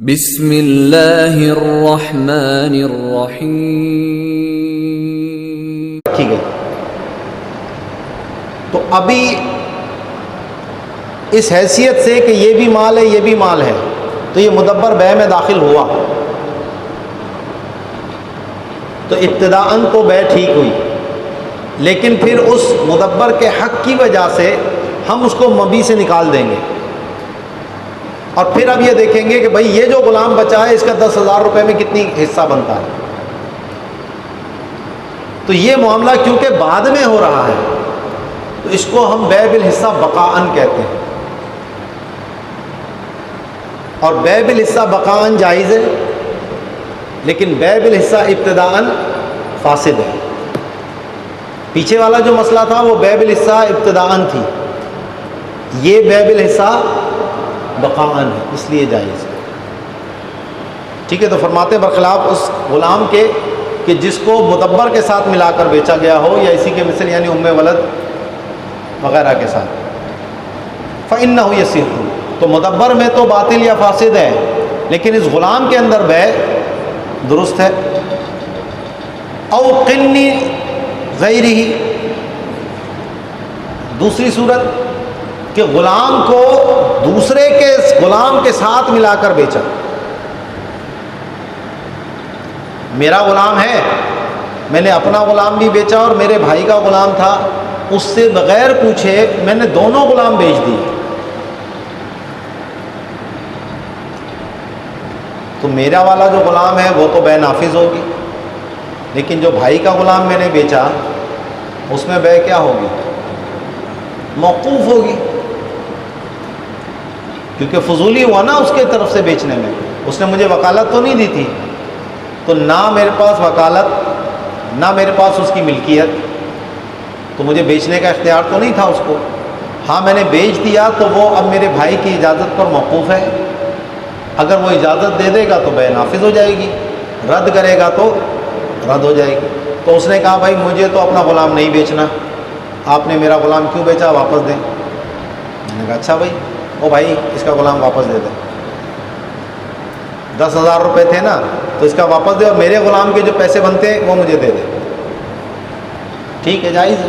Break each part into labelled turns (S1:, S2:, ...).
S1: بسم اللہ الرحمن الرحیم.
S2: رکھی گئی. تو ابھی اس حیثیت سے کہ یہ بھی مال ہے یہ بھی مال ہے تو یہ مدبر بیع میں داخل ہوا، تو ابتداءً تو بیع ٹھیک ہوئی، لیکن پھر اس مدبر کے حق کی وجہ سے ہم اس کو مبیع سے نکال دیں گے، اور پھر اب یہ دیکھیں گے کہ بھائی یہ جو غلام بچا ہے اس کا 10,000 روپے میں کتنی حصہ بنتا ہے. تو یہ معاملہ کیونکہ بعد میں ہو رہا ہے تو اس کو ہم بیع بالحصہ بقاءً کہتے ہیں، اور بیع بالحصہ بقاءً جائز ہے، لیکن بیع بالحصہ ابتداءً فاسد ہے. پیچھے والا جو مسئلہ تھا وہ بیع بالحصہ ابتداءً تھی، یہ بیع بالحصہ بقاءً ہے، اس لیے جائز ہے. ٹھیک ہے. تو فرماتے برخلاف اس غلام کے کہ جس کو مدبر کے ساتھ ملا کر بیچا گیا ہو یا اسی کے مثل یعنی ام ولد وغیرہ کے ساتھ، فإنہ یصح، تو مدبر میں تو باطل یا فاسد ہے لیکن اس غلام کے اندر بیع درست ہے. او قنی غیرہ، دوسری صورت کہ غلام کو دوسرے کے غلام کے ساتھ ملا کر بیچا. میرا غلام ہے، میں نے اپنا غلام بھی بیچا اور میرے بھائی کا غلام تھا، اس سے بغیر پوچھے میں نے دونوں غلام بیچ دیے، تو میرا والا جو غلام ہے وہ تو بیع نافذ ہوگی، لیکن جو بھائی کا غلام میں نے بیچا اس میں بیع کیا ہوگی؟ موقوف ہوگی، کیونکہ فضولی ہوا نا اس کے طرف سے بیچنے میں، اس نے مجھے وکالت تو نہیں دی تھی، تو نہ میرے پاس وکالت نہ میرے پاس اس کی ملکیت، تو مجھے بیچنے کا اختیار تو نہیں تھا اس کو. ہاں میں نے بیچ دیا تو وہ اب میرے بھائی کی اجازت پر موقوف ہے، اگر وہ اجازت دے دے گا تو بیع نافذ ہو جائے گی، رد کرے گا تو رد ہو جائے گی. تو اس نے کہا بھائی مجھے تو اپنا غلام نہیں بیچنا، آپ نے میرا غلام کیوں بیچا، واپس دیں. میں نے کہا اچھا بھائی، او بھائی اس کا غلام واپس دے دیں، 10,000 روپے تھے نا تو اس کا واپس دے اور میرے غلام کے جو پیسے بنتے ہیں وہ مجھے دے دے. ٹھیک ہے، جائز ہے،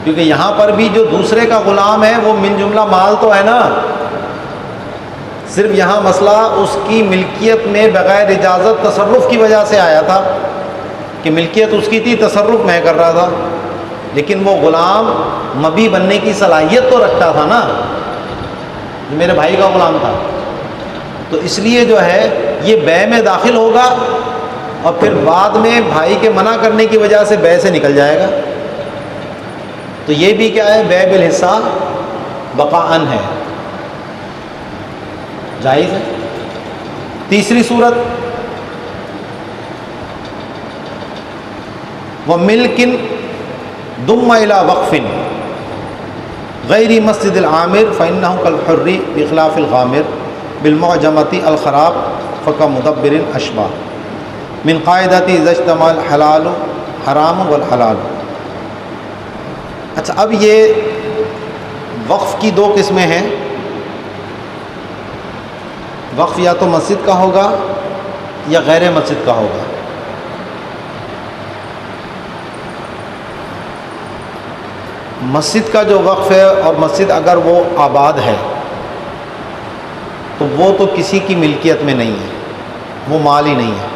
S2: کیونکہ یہاں پر بھی جو دوسرے کا غلام ہے وہ من جملہ مال تو ہے نا، صرف یہاں مسئلہ اس کی ملکیت میں بغیر اجازت تصرف کی وجہ سے آیا تھا کہ ملکیت اس کی تھی، تصرف میں کر رہا تھا، لیکن وہ غلام مبیع بننے کی صلاحیت تو رکھتا تھا نا، جو میرے بھائی کا غلام تھا، تو اس لیے جو ہے یہ بیع میں داخل ہوگا اور پھر بعد میں بھائی کے منع کرنے کی وجہ سے بیع سے نکل جائے گا. تو یہ بھی کیا ہے؟ بیع بالحصہ بقاءً ہے، جائز ہے. تیسری صورت وَمِلْكٍ ضُمَّ إِلَى وَقْفٍ غَيْرِ مَسْجِدِ الْعَامِرِ فَإِنَّهُ كَالْحُرِّ بِخِلَافِ الْغَامِرِ بِالْمُعْجَمَةِ الْخَرَابِ فَكَمُدَبِّرٍ أَشْبَهُ مِنْ قَاعِدَةِ إِذَا اجْتَمَعَ الْحَلَالُ حَرَامٌ وَالْحَلَالُ. اچھا، اب یہ وقف کی دو قسمیں ہیں. وقف یا تو مسجد کا ہوگا یا غیر مسجد کا ہوگا. مسجد کا جو وقف ہے اور مسجد اگر وہ آباد ہے تو وہ تو کسی کی ملکیت میں نہیں ہے، وہ مال ہی نہیں ہے،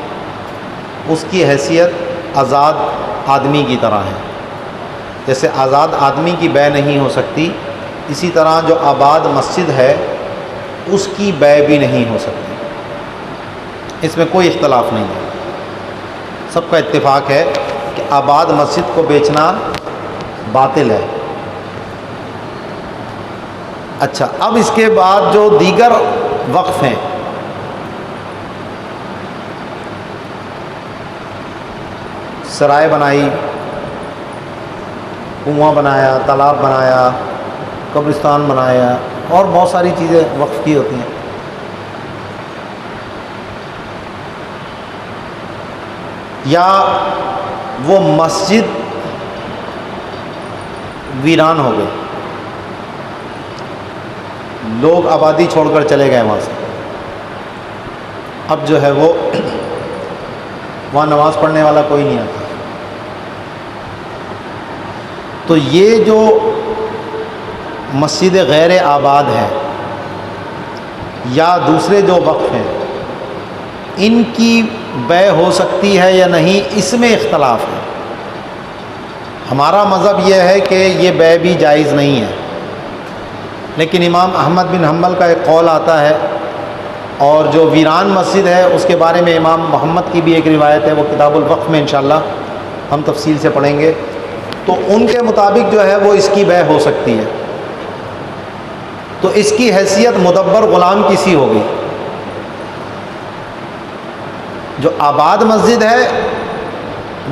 S2: اس کی حیثیت آزاد آدمی کی طرح ہے. جیسے آزاد آدمی کی بیع نہیں ہو سکتی، اسی طرح جو آباد مسجد ہے اس کی بیع بھی نہیں ہو سکتی. اس میں کوئی اختلاف نہیں ہے، سب کا اتفاق ہے کہ آباد مسجد کو بیچنا باطل ہے. اچھا، اب اس کے بعد جو دیگر وقف ہیں، سرائے بنائی، کنواں بنایا، تالاب بنایا، قبرستان بنایا، اور بہت ساری چیزیں وقف کی ہوتی ہیں. یا وہ مسجد ویران ہو گئی، لوگ آبادی چھوڑ کر چلے گئے وہاں سے، اب جو ہے وہ وہاں نماز پڑھنے والا کوئی نہیں آتا۔ تو یہ جو مسجد غیر آباد ہے یا دوسرے جو وقف ہیں، ان کی بیع ہو سکتی ہے یا نہیں، اس میں اختلاف ہے۔ ہمارا مذہب یہ ہے کہ یہ بیع بھی جائز نہیں ہے، لیکن امام احمد بن حنبل کا ایک قول آتا ہے، اور جو ویران مسجد ہے اس کے بارے میں امام محمد کی بھی ایک روایت ہے، وہ کتاب الوقف میں انشاءاللہ ہم تفصیل سے پڑھیں گے۔ تو ان کے مطابق جو ہے وہ اس کی بیع ہو سکتی ہے، تو اس کی حیثیت مدبر غلام کی سی ہوگی۔ جو آباد مسجد ہے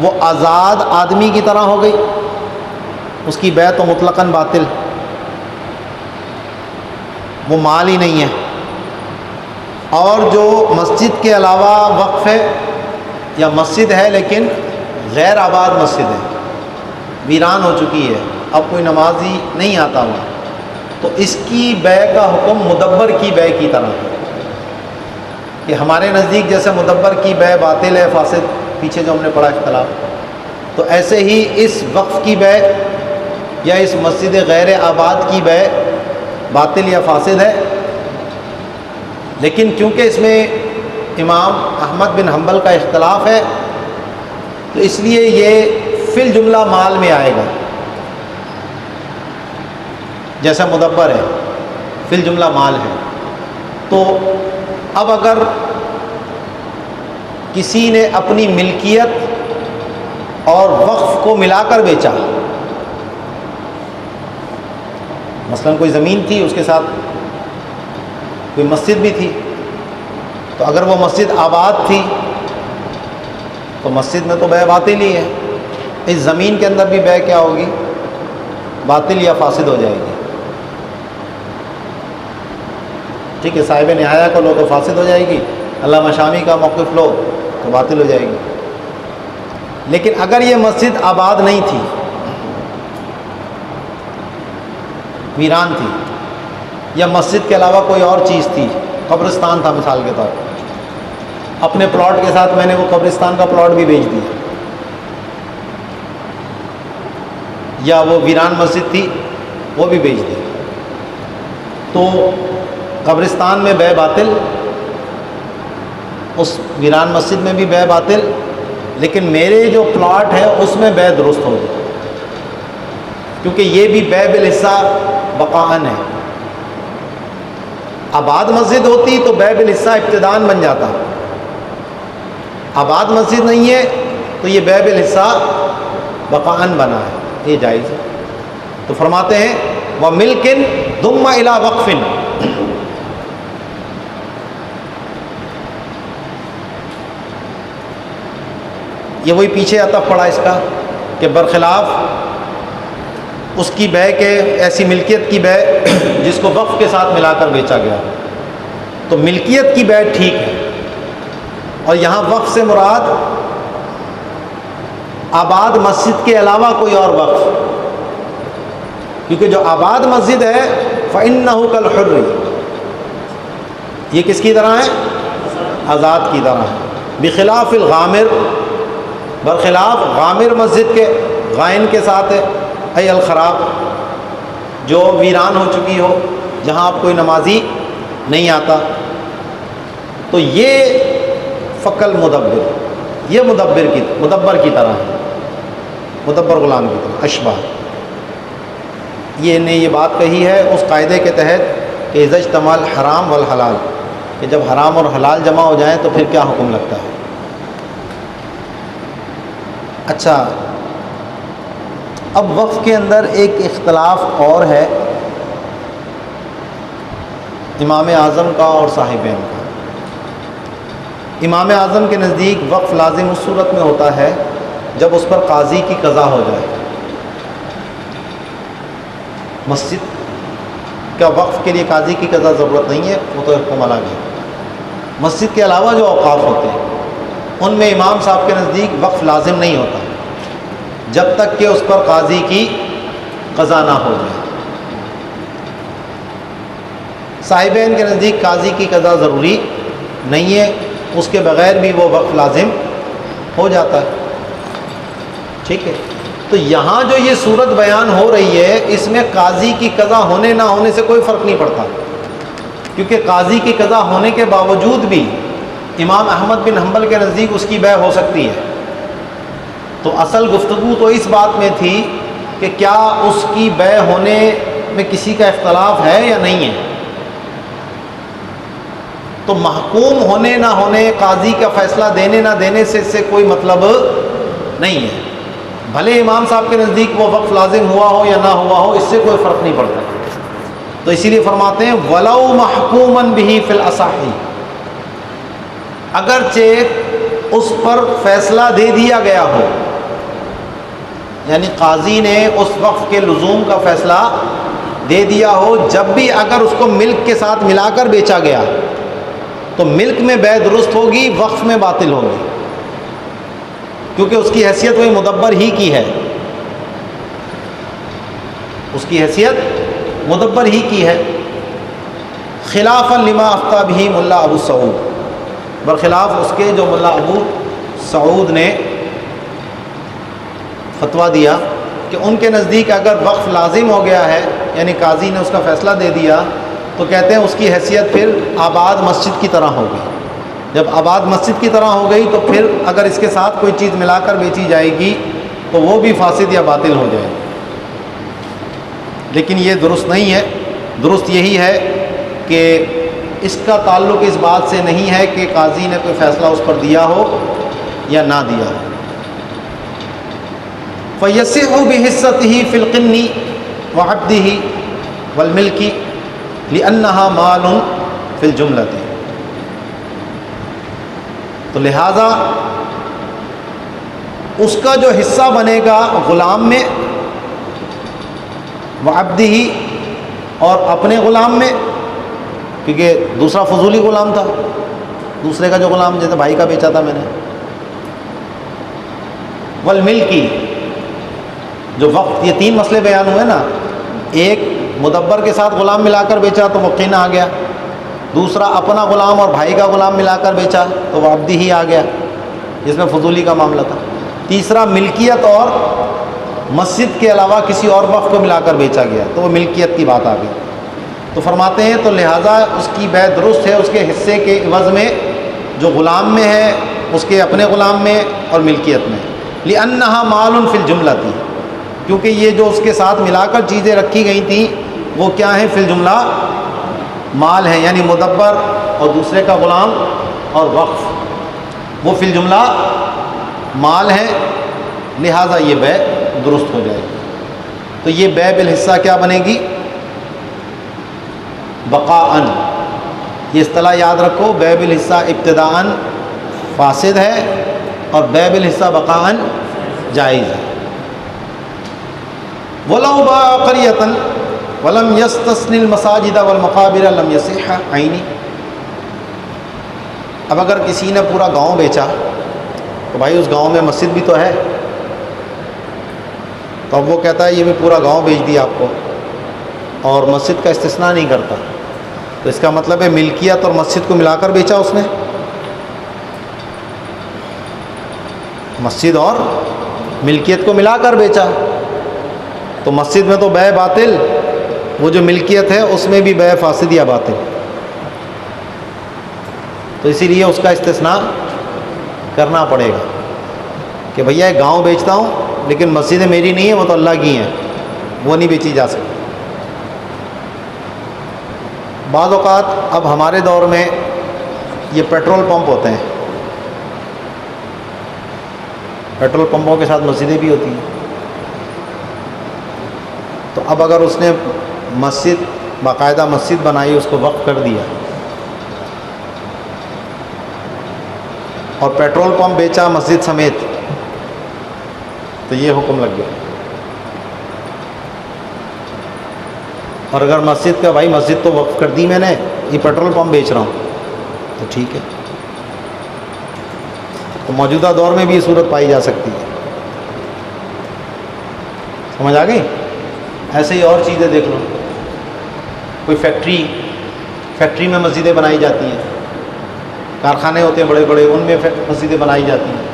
S2: وہ آزاد آدمی کی طرح ہو گئی، اس کی بیع تو مطلقاً باطل، وہ مال ہی نہیں ہے۔ اور جو مسجد کے علاوہ وقف ہے یا مسجد ہے لیکن غیر آباد مسجد ہے، ویران ہو چکی ہے، اب کوئی نمازی نہیں آتا ہوا، تو اس کی بیع کا حکم مدبر کی بیع کی طرح ہے کہ ہمارے نزدیک جیسے مدبر کی بیع باطل ہے، فاسد، پیچھے جو ہم نے پڑھا اختلاف، تو ایسے ہی اس وقف کی بیع یا اس مسجد غیر آباد کی بیع باطل یا فاسد ہے۔ لیکن کیونکہ اس میں امام احمد بن حنبل کا اختلاف ہے، تو اس لیے یہ فی الجملہ مال میں آئے گا، جیسا مدبر ہے فی الجملہ مال ہے۔ تو اب اگر کسی نے اپنی ملکیت اور وقف کو ملا کر بیچا، مثلا کوئی زمین تھی، اس کے ساتھ کوئی مسجد بھی تھی، تو اگر وہ مسجد آباد تھی تو مسجد میں تو بیع باطل ہی ہے، اس زمین کے اندر بھی بیع کیا ہوگی؟ باطل یا فاسد ہو جائے گی۔ ٹھیک ہے، صاحب نہایہ کو لو تو فاسد ہو جائے گی، علامہ شامی کا موقف لو تو باطل ہو جائے گی۔ لیکن اگر یہ مسجد آباد نہیں تھی، ویران تھی، یا مسجد کے علاوہ کوئی اور چیز تھی، قبرستان تھا مثال کے طور پر، اپنے پلاٹ کے ساتھ میں نے وہ قبرستان کا پلاٹ بھی بیچ دیا، یا وہ ویران مسجد تھی وہ بھی بیچ دی، تو قبرستان میں بیع باطل، اس ویران مسجد میں بھی بیع باطل، لیکن میرے جو پلاٹ ہے اس میں بیع درست ہوگی، کیونکہ یہ بھی بیع بالحصہ بقاءً ہے۔ آباد مسجد ہوتی تو بیع بالحصہ ابتداءً بن جاتا، آباد مسجد نہیں ہے تو یہ بیع بالحصہ بقاءً بنا ہے، یہ جائز ہے۔ تو فرماتے ہیں وَمِلْكٍ ضُمَّ إِلَىٰ وَقْفٍ، یہ وہی پیچھے عطف پڑا اس کا کہ برخلاف اس کی بیع کے، ایسی ملکیت کی بیع جس کو وقف کے ساتھ ملا کر بیچا گیا، تو ملکیت کی بیع ٹھیک ہے، اور یہاں وقف سے مراد آباد مسجد کے علاوہ کوئی اور وقف، کیونکہ جو آباد مسجد ہے فَإِنَّهُ كَالْحُرِّ، یہ کس کی طرح ہے؟ آزاد کی طرح ہے، بخلاف الغامر، برخلاف غامر مسجد کے، غائن کے ساتھ ہے، ای الخراب، جو ویران ہو چکی ہو، جہاں اب کوئی نمازی نہیں آتا، تو یہ فقل مدبر، یہ مدبر کی طرح ہے، مدبر غلام کی طرح، اشبہ۔ یہ نے یہ بات کہی ہے اس قاعدے کے تحت کہ اذا اجتمع الحرام والحلال، کہ جب حرام اور حلال جمع ہو جائیں تو پھر کیا حکم لگتا ہے۔ اچھا، اب وقف کے اندر ایک اختلاف اور ہے امام اعظم کا اور صاحبین کا۔ امام اعظم کے نزدیک وقف لازم اس صورت میں ہوتا ہے جب اس پر قاضی کی قضا ہو جائے۔ مسجد کا وقف کے لیے قاضی کی قضا ضرورت نہیں ہے، وہ تو حکم الگ ہے۔ مسجد کے علاوہ جو اوقاف ہوتے ہیں ان میں امام صاحب کے نزدیک وقف لازم نہیں ہوتا جب تک کہ اس پر قاضی کی قضا نہ ہو جائے۔ صاحبین کے نزدیک قاضی کی قضا ضروری نہیں ہے، اس کے بغیر بھی وہ وقف لازم ہو جاتا ہے، ٹھیک ہے۔ تو یہاں جو یہ صورت بیان ہو رہی ہے اس میں قاضی کی قضا ہونے نہ ہونے سے کوئی فرق نہیں پڑتا، کیونکہ قاضی کی قضا ہونے کے باوجود بھی امام احمد بن حنبل کے نزدیک اس کی بیع ہو سکتی ہے۔ تو اصل گفتگو تو اس بات میں تھی کہ کیا اس کی بیع ہونے میں کسی کا اختلاف ہے یا نہیں ہے۔ تو محکوم ہونے نہ ہونے، قاضی کا فیصلہ دینے نہ دینے سے اس سے کوئی مطلب نہیں ہے، بھلے امام صاحب کے نزدیک وہ وقف لازم ہوا ہو یا نہ ہوا ہو، اس سے کوئی فرق نہیں پڑتا۔ تو اسی لیے فرماتے ہیں وَلَوْ مَحْكُومًا بِهِ فِي الْأَصَحِّ، اگرچہ اس پر فیصلہ دے دیا گیا ہو، یعنی قاضی نے اس وقف کے لزوم کا فیصلہ دے دیا ہو، جب بھی اگر اس کو ملک کے ساتھ ملا کر بیچا گیا تو ملک میں بیع درست ہوگی، وقف میں باطل ہوگی، کیونکہ اس کی حیثیت وہی مدبر ہی کی ہے، اس کی حیثیت مدبر ہی کی ہے۔ خلافا لما افتى به ملا ابو سعود، برخلاف اس کے جو ملا ابو سعود نے فتویٰ دیا کہ ان کے نزدیک اگر وقف لازم ہو گیا ہے، یعنی قاضی نے اس کا فیصلہ دے دیا، تو کہتے ہیں اس کی حیثیت پھر آباد مسجد کی طرح ہو گئی۔ جب آباد مسجد کی طرح ہو گئی تو پھر اگر اس کے ساتھ کوئی چیز ملا کر بیچی جائے گی تو وہ بھی فاسد یا باطل ہو جائے گی۔ لیکن یہ درست نہیں ہے، درست یہی ہے کہ اس کا تعلق اس بات سے نہیں ہے کہ قاضی نے کوئی فیصلہ اس پر دیا ہو یا نہ دیا ہو۔ فَيَصِحُ بِحِصَّتِهِ فِي الْقِنِّ وَعَبْدِهِ وَالْمِلْكِ لِأَنَّهَا مَالٌ فِي الْجُمْلَةِ، تو لہٰذا اس کا جو حصہ بنے گا غلام میں، وعبدہ اور اپنے غلام میں، کیونکہ دوسرا فضولی غلام تھا، دوسرے کا جو غلام جیسے بھائی کا بیچا تھا میں نے، والملکی، جو وقت، یہ تین مسئلے بیان ہوئے نا، ایک مدبر کے ساتھ غلام ملا کر بیچا تو وہ قین آ گیا، دوسرا اپنا غلام اور بھائی کا غلام ملا کر بیچا تو وہ عبدی ہی آ گیا، جس میں فضولی کا معاملہ تھا، تیسرا ملکیت اور مسجد کے علاوہ کسی اور وقف کو ملا کر بیچا گیا تو وہ ملکیت کی بات آ گئی۔ تو فرماتے ہیں تو لہٰذا اس کی بیع درست ہے اس کے حصے کے عوض میں، جو غلام میں ہے اس کے اپنے غلام میں اور ملکیت میں، لِأَنَّهَا مَالٌ فِي الْجُمْلَةِ، کیونکہ یہ جو اس کے ساتھ ملا کر چیزیں رکھی گئی تھیں وہ کیا ہیں؟ فی الجملہ مال ہیں، یعنی مدبر اور دوسرے کا غلام اور وقف، وہ فی الجملہ مال ہیں، لہٰذا یہ بیع درست ہو جائے گی۔ تو یہ بیع بالحصہ کیا بنے گی؟ بقاءً، یہ اصطلاح یاد رکھو، بیع بالحصہ ابتداءً فاسد ہے اور بیع بالحصہ بقاءً جائز ہے۔ وَلَوْ بَاعَ قَرْيَةً وَلَمْ يَسْتَثْنِ الْمَسَاجِدَ وَالْمَقَابِرَ لَمْ يَصِحَّ عَيْنِي، اب اگر کسی نے پورا گاؤں بیچا تو بھائی اس گاؤں میں مسجد بھی تو ہے، تو اب وہ کہتا ہے یہ بھی پورا گاؤں بیچ دیا آپ کو اور مسجد کا استثناء نہیں کرتا، تو اس کا مطلب ہے ملکیت اور مسجد کو ملا کر بیچا اس نے، مسجد اور ملکیت کو ملا کر بیچا، تو مسجد میں تو بیع باطل، وہ جو ملکیت ہے اس میں بھی بیع فاسد یا باطل، تو اسی لیے اس کا استثناء کرنا پڑے گا کہ بھیا ایک گاؤں بیچتا ہوں لیکن مسجدیں میری نہیں ہیں، وہ تو اللہ کی ہیں، وہ نہیں بیچی جا سکتی۔ بعض اوقات اب ہمارے دور میں یہ پیٹرول پمپ ہوتے ہیں، پیٹرول پمپوں کے ساتھ مسجدیں بھی ہوتی ہیں، تو اب اگر اس نے مسجد، باقاعدہ مسجد بنائی، اس کو وقف کر دیا اور پیٹرول پمپ بیچا مسجد سمیت، تو یہ حکم لگ گیا۔ اور اگر مسجد کا بھائی مسجد تو وقف کر دی میں نے، یہ پیٹرول پمپ بیچ رہا ہوں، تو ٹھیک ہے، تو موجودہ دور میں بھی یہ صورت پائی جا سکتی ہے، سمجھ آ گئی؟ ایسے ہی اور چیزیں دیکھ لو، کوئی فیکٹری فیکٹری میں مسجدیں بنائی جاتی ہیں، کارخانے ہوتے ہیں بڑے بڑے، ان میں مسجدیں بنائی جاتی ہیں،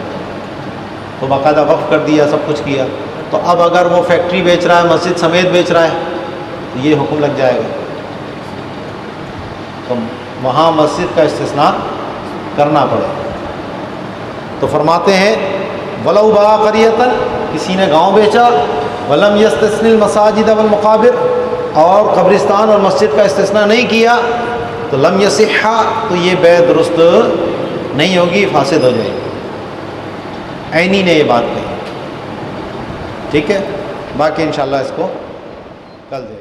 S2: تو باقاعدہ وقف کر دیا، سب کچھ کیا، تو اب اگر وہ فیکٹری بیچ رہا ہے، مسجد سمیت بیچ رہا ہے، تو یہ حکم لگ جائے گا، تو وہاں مسجد کا استثناء کرنا پڑے۔ تو فرماتے ہیں وَلَوْ بَاعَ قَرْيَةً، کسی نے گاؤں بیچا، وَلَمْ يَسْتَثْنِ الْمَسَاجِدَ وَالْمَقَابِرَ، اور قبرستان اور مسجد کا استثناء نہیں کیا، تو لم یصح، تو یہ بیع درست نہیں ہوگی، فاسد ہو جائے گی۔ عینی نے یہ بات کہی، ٹھیک ہے، باقی انشاءاللہ اس کو کل دے